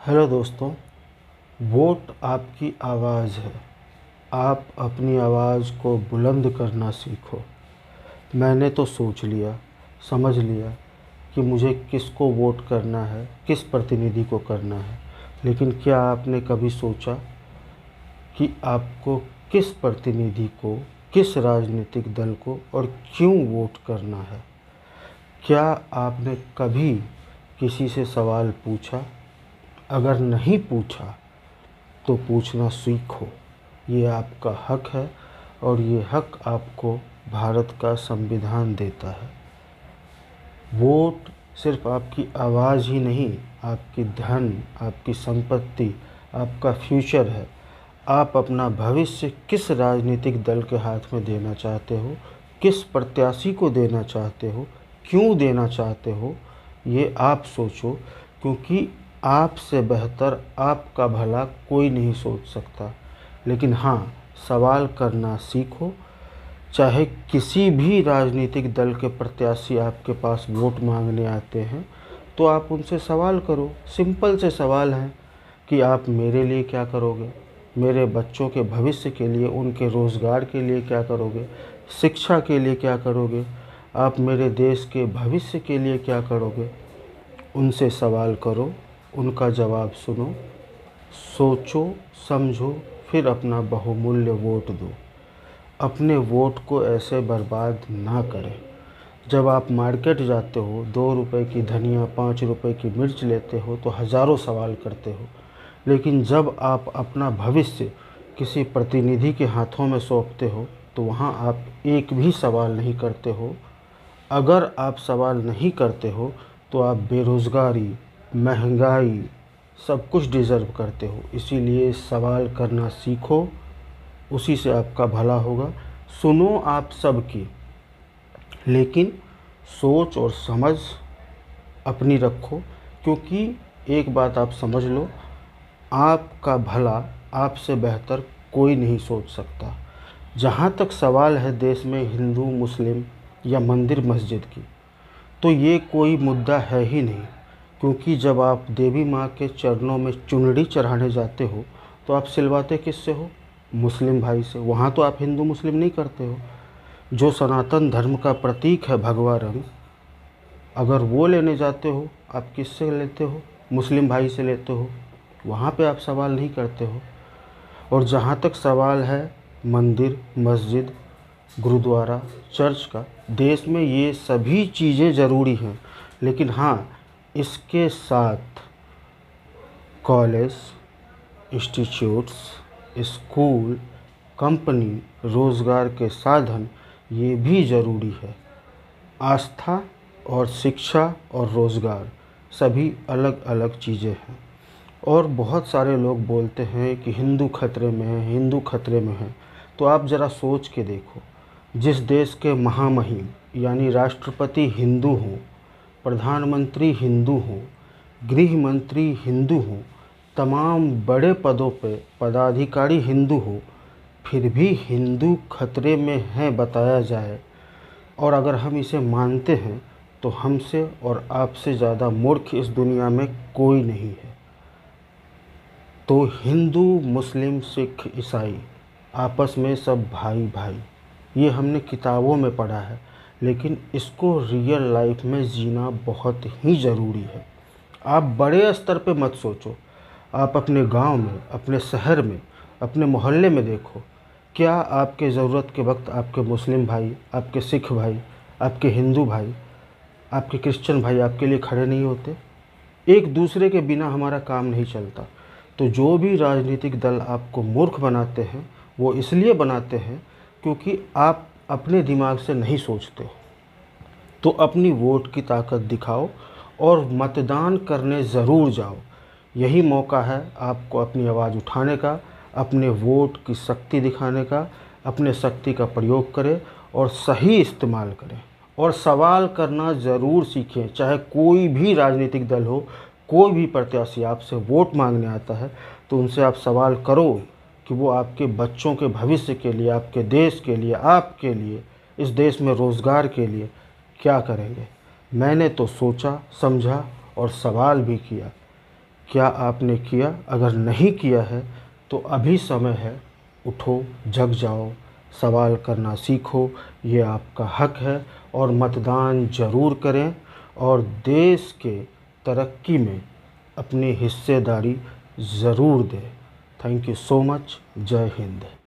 Hello दोस्तों। Vote आपकी आवाज़ है। आप अपनी आवाज़ को बुलंद करना सीखो। मैंने तो सोच लिया, समझ लिया कि मुझे किसको वोट करना है, किस प्रतिनिधि को करना है। लेकिन क्या आपने कभी सोचा कि आपको किस प्रतिनिधि को, किस राजनीतिक दल को और क्यों वोट करना है? क्या आपने कभी किसी से सवाल पूछा? अगर नहीं पूछा तो पूछना सीखो। ये आपका हक है और ये हक आपको भारत का संविधान देता है। वोट सिर्फ आपकी आवाज़ ही नहीं, आपकी धन, आपकी संपत्ति, आपका फ्यूचर है। आप अपना भविष्य किस राजनीतिक दल के हाथ में देना चाहते हो, किस प्रत्याशी को देना चाहते हो, क्यों देना चाहते हो, ये आप सोचो। क्योंकि आपसे बेहतर आपका भला कोई नहीं सोच सकता। लेकिन हाँ, सवाल करना सीखो। चाहे किसी भी राजनीतिक दल के प्रत्याशी आपके पास वोट मांगने आते हैं तो आप उनसे सवाल करो। सिंपल से सवाल हैं कि आप मेरे लिए क्या करोगे, मेरे बच्चों के भविष्य के लिए, उनके रोज़गार के लिए क्या करोगे, शिक्षा के लिए क्या करोगे, आप मेरे देश के भविष्य के लिए क्या करोगे। उनसे सवाल करो, उनका जवाब सुनो, सोचो, समझो, फिर अपना बहुमूल्य वोट दो। अपने वोट को ऐसे बर्बाद ना करें। जब आप मार्केट जाते हो, 2 रुपए की धनिया, 5 रुपए की मिर्च लेते हो तो हज़ारों सवाल करते हो। लेकिन जब आप अपना भविष्य किसी प्रतिनिधि के हाथों में सौंपते हो तो वहाँ आप एक भी सवाल नहीं करते हो। अगर आप सवाल नहीं करते हो तो आप बेरोज़गारी, महंगाई, सब कुछ डिज़र्व करते हो। इसीलिए सवाल करना सीखो, उसी से आपका भला होगा। सुनो आप सबकी, लेकिन सोच और समझ अपनी रखो। क्योंकि एक बात आप समझ लो, आपका भला आपसे बेहतर कोई नहीं सोच सकता। जहाँ तक सवाल है देश में हिंदू, मुस्लिम या मंदिर मस्जिद की, तो ये कोई मुद्दा है ही नहीं। क्योंकि जब आप देवी माँ के चरणों में चुनरी चढ़ाने जाते हो तो आप सिलवाते किससे हो? मुस्लिम भाई से। वहाँ तो आप हिंदू मुस्लिम नहीं करते हो। जो सनातन धर्म का प्रतीक है भगवा रंग, अगर वो लेने जाते हो, आप किससे लेते हो? मुस्लिम भाई से लेते हो। वहाँ पे आप सवाल नहीं करते हो। और जहाँ तक सवाल है मंदिर, मस्जिद, गुरुद्वारा, चर्च का, देश में ये सभी चीज़ें ज़रूरी हैं। लेकिन हाँ, इसके साथ कॉलेज, इंस्टीट्यूट्स, स्कूल, कंपनी, रोज़गार के साधन, ये भी ज़रूरी है। आस्था और शिक्षा और रोज़गार सभी अलग अलग चीज़ें हैं। और बहुत सारे लोग बोलते हैं कि हिंदू खतरे में है, हिंदू खतरे में है। तो आप ज़रा सोच के देखो, जिस देश के महामहिम यानी राष्ट्रपति हिंदू हों, प्रधानमंत्री हिंदू हों, गृह मंत्री हिंदू हों, तमाम बड़े पदों पे पदाधिकारी हिंदू हो, फिर भी हिंदू खतरे में हैं बताया जाए, और अगर हम इसे मानते हैं तो हमसे और आपसे ज़्यादा मूर्ख इस दुनिया में कोई नहीं है। तो हिंदू, मुस्लिम, सिख, ईसाई आपस में सब भाई भाई, ये हमने किताबों में पढ़ा है। लेकिन इसको रियल लाइफ में जीना बहुत ही ज़रूरी है। आप बड़े स्तर पे मत सोचो। आप अपने गांव में, अपने शहर में, अपने मोहल्ले में देखो, क्या आपके ज़रूरत के वक्त आपके मुस्लिम भाई, आपके सिख भाई, आपके हिंदू भाई, आपके क्रिश्चियन भाई आपके लिए खड़े नहीं होते? एक दूसरे के बिना हमारा काम नहीं चलता। तो जो भी राजनीतिक दल आपको मूर्ख बनाते हैं, वो इसलिए बनाते हैं क्योंकि आप अपने दिमाग से नहीं सोचते। तो अपनी वोट की ताकत दिखाओ और मतदान करने ज़रूर जाओ। यही मौका है आपको अपनी आवाज़ उठाने का, अपने वोट की शक्ति दिखाने का। अपने शक्ति का प्रयोग करें और सही इस्तेमाल करें। और सवाल करना ज़रूर सीखें। चाहे कोई भी राजनीतिक दल हो, कोई भी प्रत्याशी आपसे वोट मांगने आता है तो उनसे आप सवाल करो कि वो आपके बच्चों के भविष्य के लिए, आपके देश के लिए, आपके लिए, इस देश में रोज़गार के लिए क्या करेंगे। मैंने तो सोचा, समझा और सवाल भी किया। क्या आपने किया? अगर नहीं किया है तो अभी समय है, उठो, जग जाओ, सवाल करना सीखो, ये आपका हक है। और मतदान ज़रूर करें और देश के तरक्की में अपनी हिस्सेदारी ज़रूर दें। Thank you so much. जय हिंद।